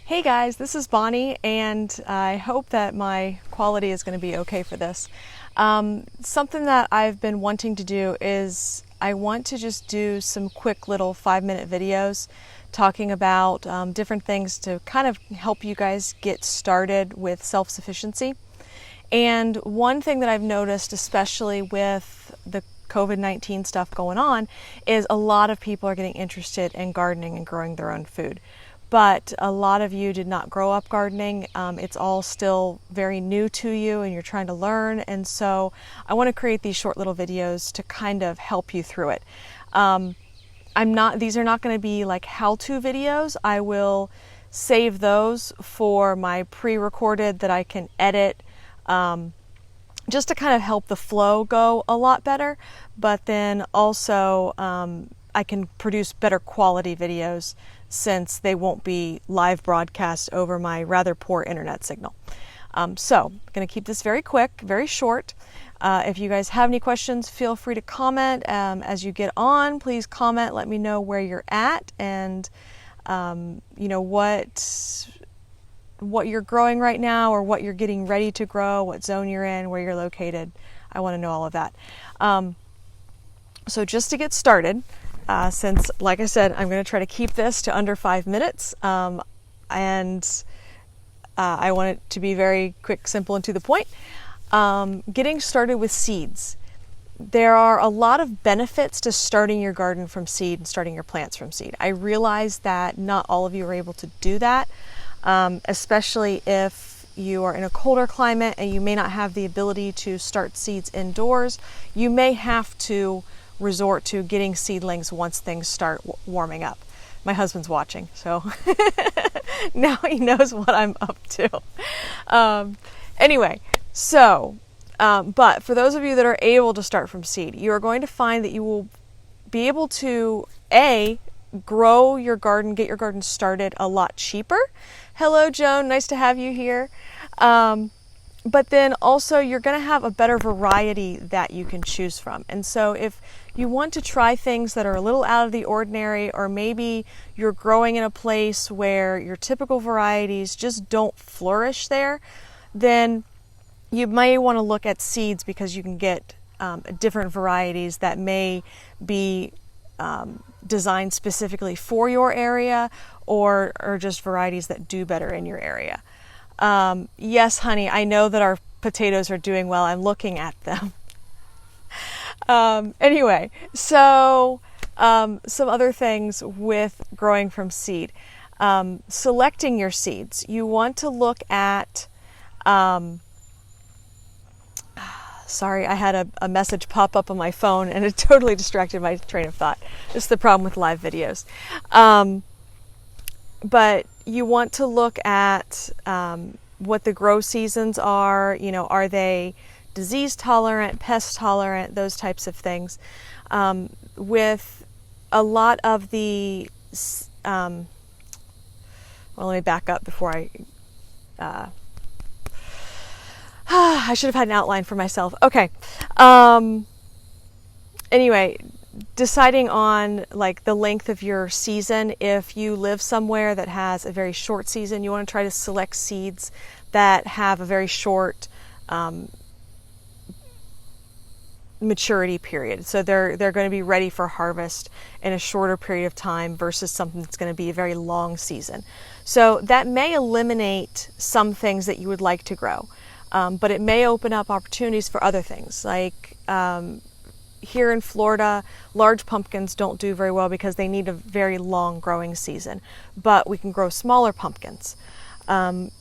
Hey guys, this is Bonnie, and I hope that my quality is going to be okay for this. Something that I've been wanting to do is I want to just do some quick little 5-minute videos talking about different things to kind of help you guys get started with self-sufficiency. And one thing that I've noticed, especially with the COVID-19 stuff going on, is a lot of people are getting interested in gardening and growing their own food. But a lot of you did not grow up gardening. It's all still very new to you and you're trying to learn. And so I want to create these short little videos to kind of help you through it. These are not going to be like how-to videos. I will save those for my pre-recorded that I can edit, just to kind of help the flow go a lot better. But then also I can produce better quality videos since they won't be live broadcast over my rather poor internet signal. So I'm going to keep this very quick, very short. If you guys have any questions, feel free to comment. As you get on, please comment, let me know where you're at and you know what you're growing right now or what you're getting ready to grow, what zone you're in, where you're located. I want to know all of that. So just to get started, since, like I said, I'm going to try to keep this to under 5 minutes, and I want it to be very quick, simple, and to the point. Getting started with seeds. There are a lot of benefits to starting your garden from seed and starting your plants from seed. I realize that not all of you are able to do that, especially if you are in a colder climate and you may not have the ability to start seeds indoors. You may have to resort to getting seedlings once things start warming up. My husband's watching, so now he knows what I'm up to. Anyway, so, but for those of you that are able to start from seed, you are going to find that you will be able to, grow your garden, get your garden started a lot cheaper. Hello, Joan, nice to have you here. But then also you're going to have a better variety that you can choose from. And so if you want to try things that are a little out of the ordinary, or maybe you're growing in a place where your typical varieties just don't flourish there, then you may want to look at seeds, because you can get different varieties that may be designed specifically for your area, or just varieties that do better in your area. Yes, honey, I know that our potatoes are doing well. I'm looking at them. Anyway, so some other things with growing from seed. Selecting your seeds. You want to look at, sorry, I had a message pop up on my phone and it totally distracted my train of thought. This is the problem with live videos. But you want to look at what the grow seasons are. You know, are they disease tolerant, pest tolerant, those types of things. With a lot of the, well, let me back up before I should have had an outline for myself. Okay. Anyway, deciding on like the length of your season. If you live somewhere that has a very short season, you want to try to select seeds that have a very short maturity period. So they're going to be ready for harvest in a shorter period of time versus something that's going to be a very long season. So that may eliminate some things that you would like to grow, but it may open up opportunities for other things. Like here in Florida, large pumpkins don't do very well because they need a very long growing season, but we can grow smaller pumpkins.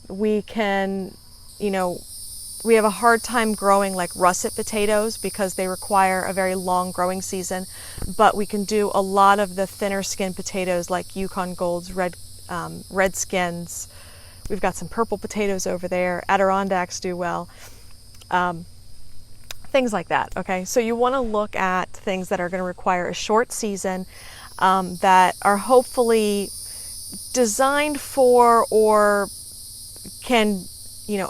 We can, we have a hard time growing like russet potatoes because they require a very long growing season, but we can do a lot of the thinner skin potatoes like Yukon Golds, red skins. We've got some purple potatoes over there. Adirondacks do well. Things like that, okay? So you want to look at things that are going to require a short season, that are hopefully designed for or can,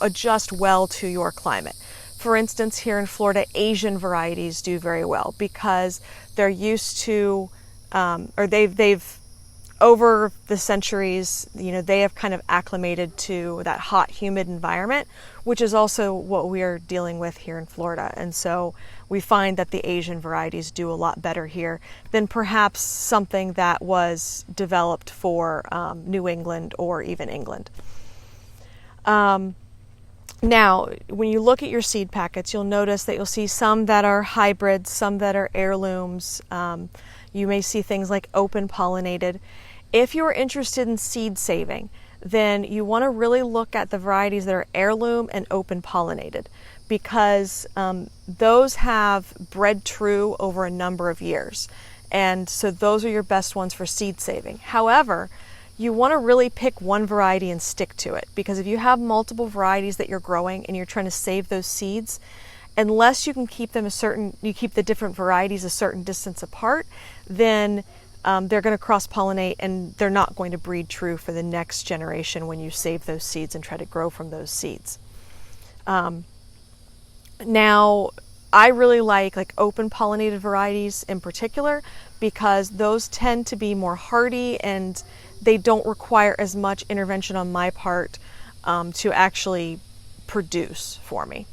adjust well to your climate. For instance, here in Florida, Asian varieties do very well because they're used to, or they've over the centuries, they have kind of acclimated to that hot, humid environment, which is also what we are dealing with here in Florida. And so we find that the Asian varieties do a lot better here than perhaps something that was developed for New England or even England. Now, when you look at your seed packets, you'll notice that you'll see some that are hybrids, some that are heirlooms. You may see things like open pollinated. If you're interested in seed saving, then you want to really look at the varieties that are heirloom and open pollinated, because those have bred true over a number of years. And so those are your best ones for seed saving. However, you want to really pick one variety and stick to it, because if you have multiple varieties that you're growing and you're trying to save those seeds, unless you can keep them you keep the different varieties a certain distance apart, then they're going to cross-pollinate and they're not going to breed true for the next generation when you save those seeds and try to grow from those seeds. Now, I really like open pollinated varieties in particular, because those tend to be more hardy and they don't require as much intervention on my part to actually produce for me.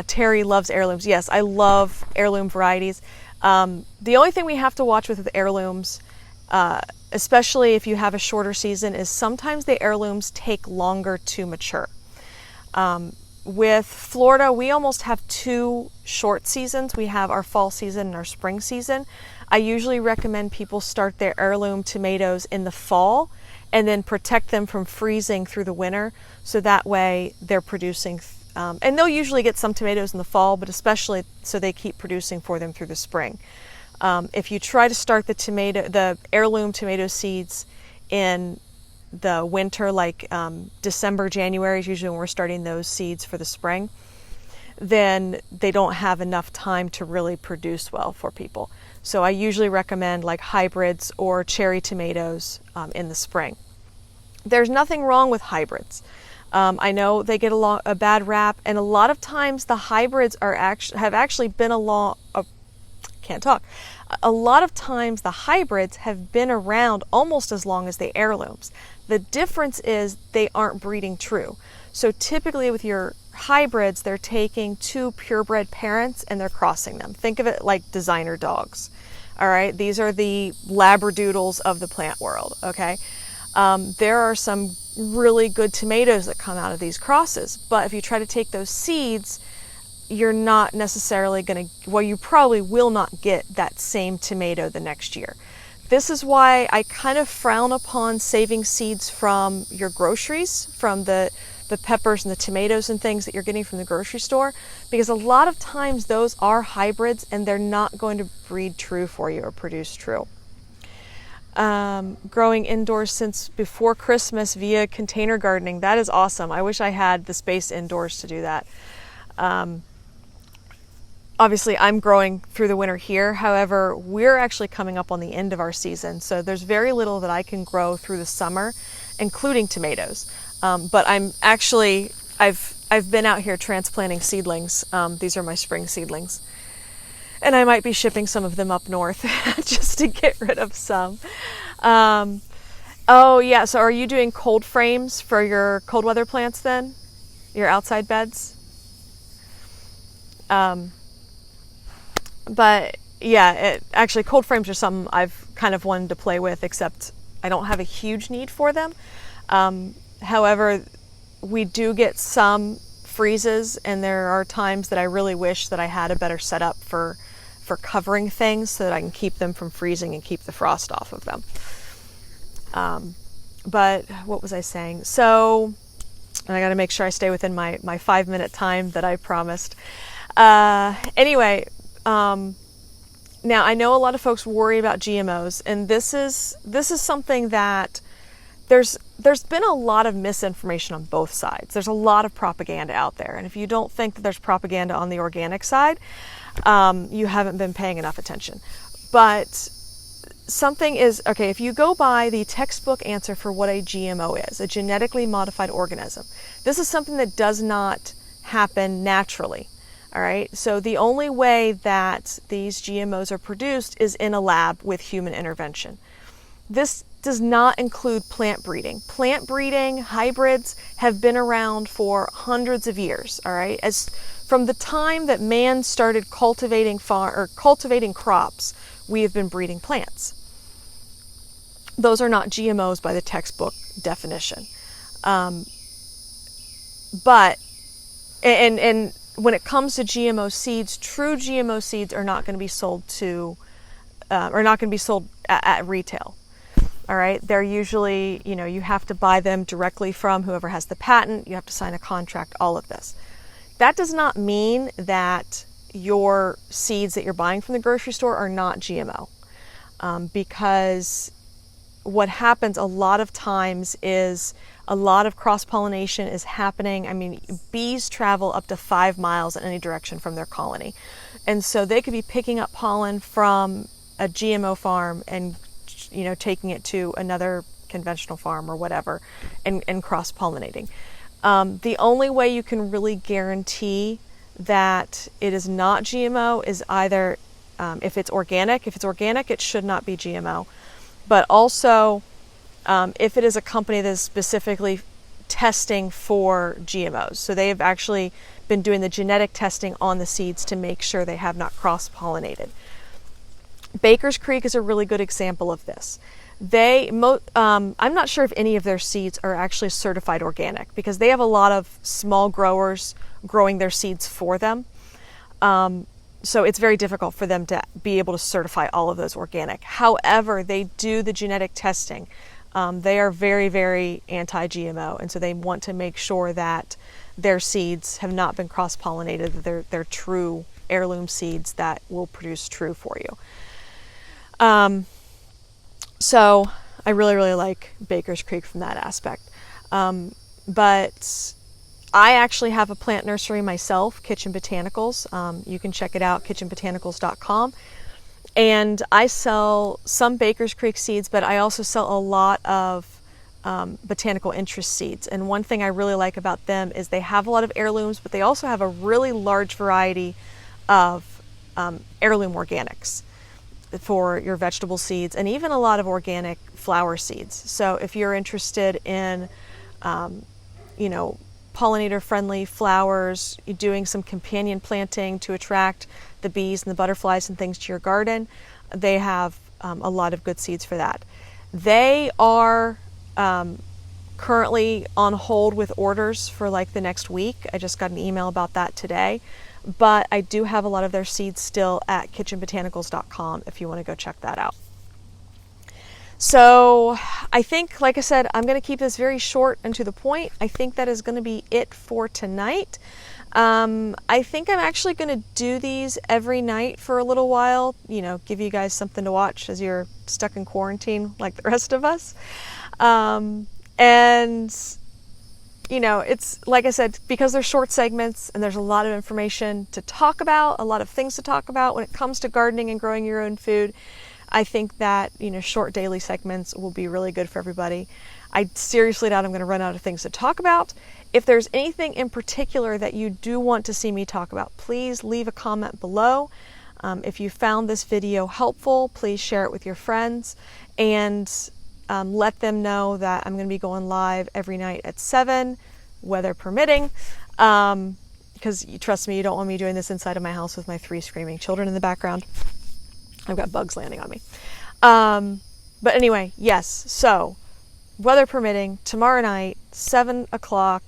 Terry loves heirlooms. Yes, I love heirloom varieties. The only thing we have to watch with the heirlooms, especially if you have a shorter season, is sometimes the heirlooms take longer to mature. With Florida, we almost have two short seasons. We have our fall season and our spring season. I usually recommend people start their heirloom tomatoes in the fall and then protect them from freezing through the winter, so that way they're producing, and they'll usually get some tomatoes in the fall, but especially so they keep producing for them through the spring. If you try to start the heirloom tomato seeds in the winter, like December, January is usually when we're starting those seeds for the spring, then they don't have enough time to really produce well for people. So I usually recommend like hybrids or cherry tomatoes in the spring. There's nothing wrong with hybrids. I know they get a bad rap, and a lot of times the hybrids have actually been a lot of times the hybrids have been around almost as long as the heirlooms. The difference is they aren't breeding true. So typically with your hybrids, they're taking two purebred parents and they're crossing them. Think of it like designer dogs. All right, these are the labradoodles of the plant world. Okay, there are some really good tomatoes that come out of these crosses, but if you try to take those seeds, you're not necessarily going to, well, you probably will not get that same tomato the next year. This is why I kind of frown upon saving seeds from your groceries, from the peppers and the tomatoes and things that you're getting from the grocery store, because a lot of times those are hybrids and they're not going to breed true for you or produce true. Growing indoors since before Christmas via container gardening, that is awesome. I wish I had the space indoors to do that. Obviously, I'm growing through the winter here. However, we're actually coming up on the end of our season, so there's very little that I can grow through the summer, including tomatoes. But I've been out here transplanting seedlings. These are my spring seedlings, and I might be shipping some of them up north just to get rid of some. Oh yeah, so are you doing cold frames for your cold weather plants then? Your outside beds? But yeah, actually cold frames are something I've kind of wanted to play with, except I don't have a huge need for them. However, we do get some freezes, and there are times that I really wish that I had a better setup for covering things so that I can keep them from freezing and keep the frost off of them. But what was I saying? So, and I got to make sure I stay within my 5-minute time that I promised. Anyway, now I know a lot of folks worry about GMOs, and this is something that there's been a lot of misinformation on both sides. There's a lot of propaganda out there, and if you don't think that there's propaganda on the organic side, you haven't been paying enough attention. But something is, okay, if you go by the textbook answer for what a GMO is, a genetically modified organism, this is something that does not happen naturally. All right, so the only way that these GMOs are produced is in a lab with human intervention. This does not include plant breeding. Plant breeding, hybrids, have been around for hundreds of years, all right? As from the time that man started cultivating crops, we have been breeding plants. Those are not GMOs by the textbook definition. But when it comes to GMO seeds, true GMO seeds are not going to be sold at retail. All right, they're usually, you have to buy them directly from whoever has the patent. You have to sign a contract, all of this. That does not mean that your seeds that you're buying from the grocery store are not GMO, because what happens a lot of times is a lot of cross-pollination is happening. I mean, bees travel up to 5 miles in any direction from their colony. And so they could be picking up pollen from a GMO farm and taking it to another conventional farm or whatever and cross-pollinating. The only way you can really guarantee that it is not GMO is either if it's organic. If it's organic, it should not be GMO. But also, if it is a company that is specifically testing for GMOs. So they have actually been doing the genetic testing on the seeds to make sure they have not cross-pollinated. Baker's Creek is a really good example of this. I'm not sure if any of their seeds are actually certified organic, because they have a lot of small growers growing their seeds for them. So it's very difficult for them to be able to certify all of those organic. However, they do the genetic testing. They are very, very anti-GMO, and so they want to make sure that their seeds have not been cross-pollinated, that they're true heirloom seeds that will produce true for you. So I really, really like Baker's Creek from that aspect. But I actually have a plant nursery myself, Kitchen Botanicals. You can check it out, kitchenbotanicals.com. And I sell some Baker's Creek seeds, but I also sell a lot of botanical interest seeds. And one thing I really like about them is they have a lot of heirlooms, but they also have a really large variety of heirloom organics for your vegetable seeds, and even a lot of organic flower seeds. So if you're interested in, pollinator-friendly flowers, doing some companion planting to attract the bees and the butterflies and things to your garden, they have a lot of good seeds for that. They are currently on hold with orders for like the next week. I just got an email about that today. But I do have a lot of their seeds still at kitchenbotanicals.com if you want to go check that out. So I think, like I said, I'm going to keep this very short and to the point. I think that is going to be it for tonight. I think I'm actually going to do these every night for a little while, give you guys something to watch as you're stuck in quarantine like the rest of us. It's like I said, because they're short segments and there's a lot of information to talk about, a lot of things to talk about when it comes to gardening and growing your own food. I think that, short daily segments will be really good for everybody. I seriously doubt I'm going to run out of things to talk about. If there's anything in particular that you do want to see me talk about, please leave a comment below. If you found this video helpful, please share it with your friends and let them know that I'm going to be going live every night at 7, weather permitting, because trust me, you don't want me doing this inside of my house with my 3 screaming children in the background. I've got bugs landing on me. But anyway, yes, so weather permitting, tomorrow night, 7 o'clock,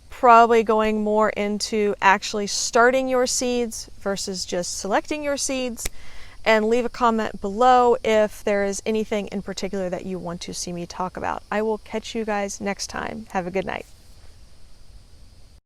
probably going more into actually starting your seeds versus just selecting your seeds. And leave a comment below if there is anything in particular that you want to see me talk about. I will catch you guys next time. Have a good night.